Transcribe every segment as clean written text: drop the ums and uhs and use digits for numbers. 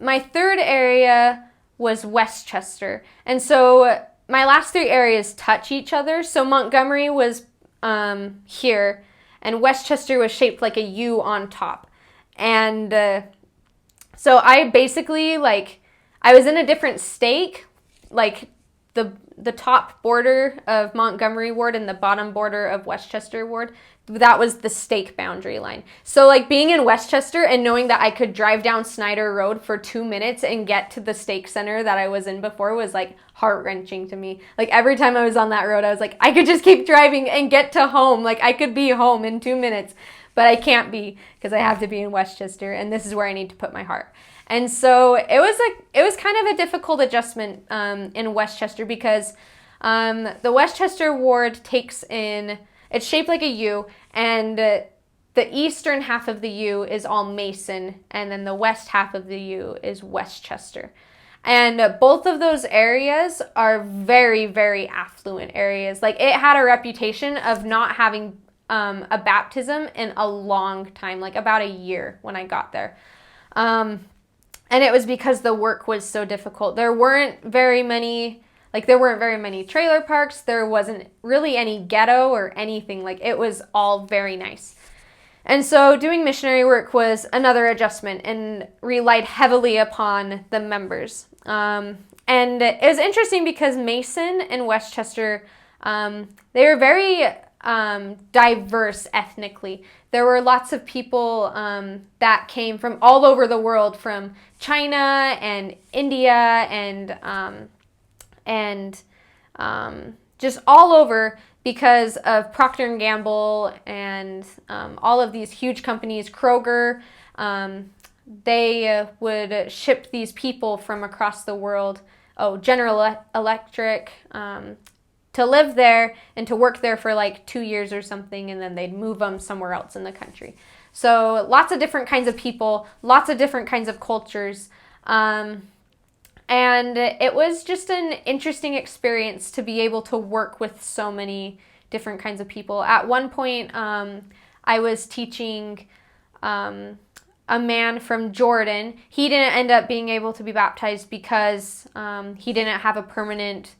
my third area was Westchester. And so my last three areas touch each other. So Montgomery was here, and Westchester was shaped like a U on top. And so I basically, like, I was in a different state, like the top border of Montgomery Ward and the bottom border of Westchester Ward. That was the stake boundary line. So like being in Westchester and knowing that I could drive down Snyder Road for 2 minutes and get to the stake center that I was in before was like heart-wrenching to me. Like every time I was on that road, I was like, I could just keep driving and get to home. Like I could be home in 2 minutes, but I can't be because I have to be in Westchester, and this is where I need to put my heart. And so it was kind of a difficult adjustment in Westchester because the Westchester Ward takes in, it's shaped like a U, and the eastern half of the U is all Mason, and then the west half of the U is Westchester. And both of those areas are very, very affluent areas. Like it had a reputation of not having a baptism in a long time, like about a year when I got there. And it was because the work was so difficult. There weren't very many trailer parks. There wasn't really any ghetto or anything. Like it was all very nice. And so doing missionary work was another adjustment and relied heavily upon the members. And it was interesting because Mason and Westchester, they were very diverse ethnically. There were lots of people that came from all over the world, from China and India and just all over, because of Procter & Gamble and all of these huge companies. Kroger, they would ship these people from across the world. General Electric, to live there and to work there for like 2 years or something, and then they'd move them somewhere else in the country. So lots of different kinds of people, lots of different kinds of cultures. And it was just an interesting experience to be able to work with so many different kinds of people. At one point, I was teaching a man from Jordan. He didn't end up being able to be baptized because he didn't have a permanent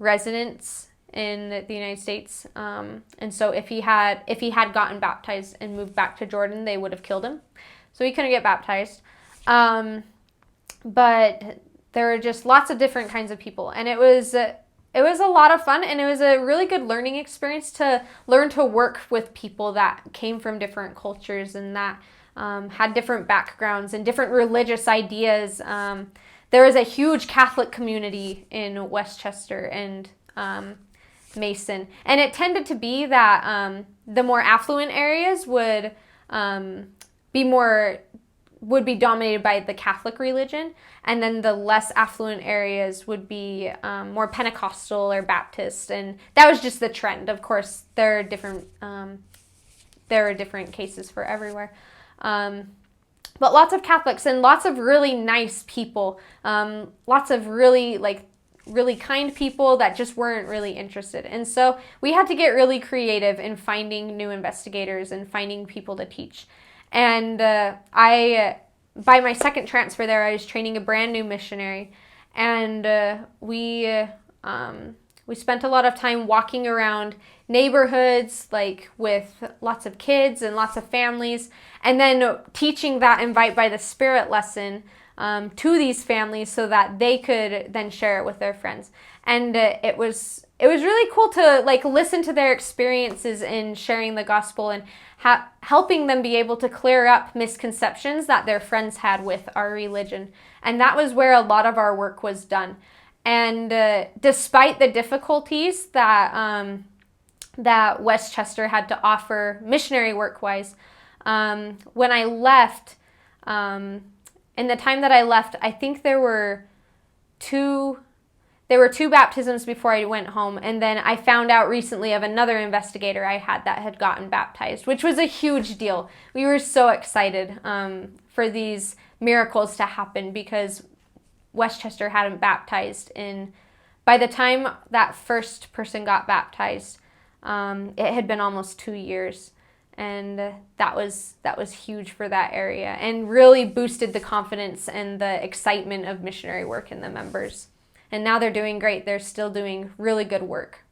residence in the United States. And so if he had gotten baptized and moved back to Jordan, they would have killed him. So he couldn't get baptized. But there were just lots of different kinds of people, and it was a lot of fun, and it was a really good learning experience to learn to work with people that came from different cultures and that had different backgrounds and different religious ideas. There was a huge Catholic community in Westchester and Mason, and it tended to be that the more affluent areas would be dominated by the Catholic religion, and then the less affluent areas would be more Pentecostal or Baptist, and that was just the trend. Of course, there are different cases for everywhere, but lots of Catholics and lots of really nice people, lots of really kind people that just weren't really interested. And so we had to get really creative in finding new investigators and finding people to teach. And by my second transfer there, I was training a brand new missionary, and we spent a lot of time walking around neighborhoods, like with lots of kids and lots of families, and then teaching that Invite by the Spirit lesson to these families so that they could then share it with their friends. And it was really cool to listen to their experiences in sharing the gospel and helping them be able to clear up misconceptions that their friends had with our religion. And that was where a lot of our work was done. And despite the difficulties that Westchester had to offer missionary work-wise, when I left, in the time that I left, I think there were two baptisms before I went home, and then I found out recently of another investigator I had that had gotten baptized, which was a huge deal. We were so excited for these miracles to happen because Westchester hadn't baptized by the time that first person got baptized, it had been almost 2 years. and that was huge for that area and really boosted the confidence and the excitement of missionary work in the members. And now they're doing great. They're still doing really good work.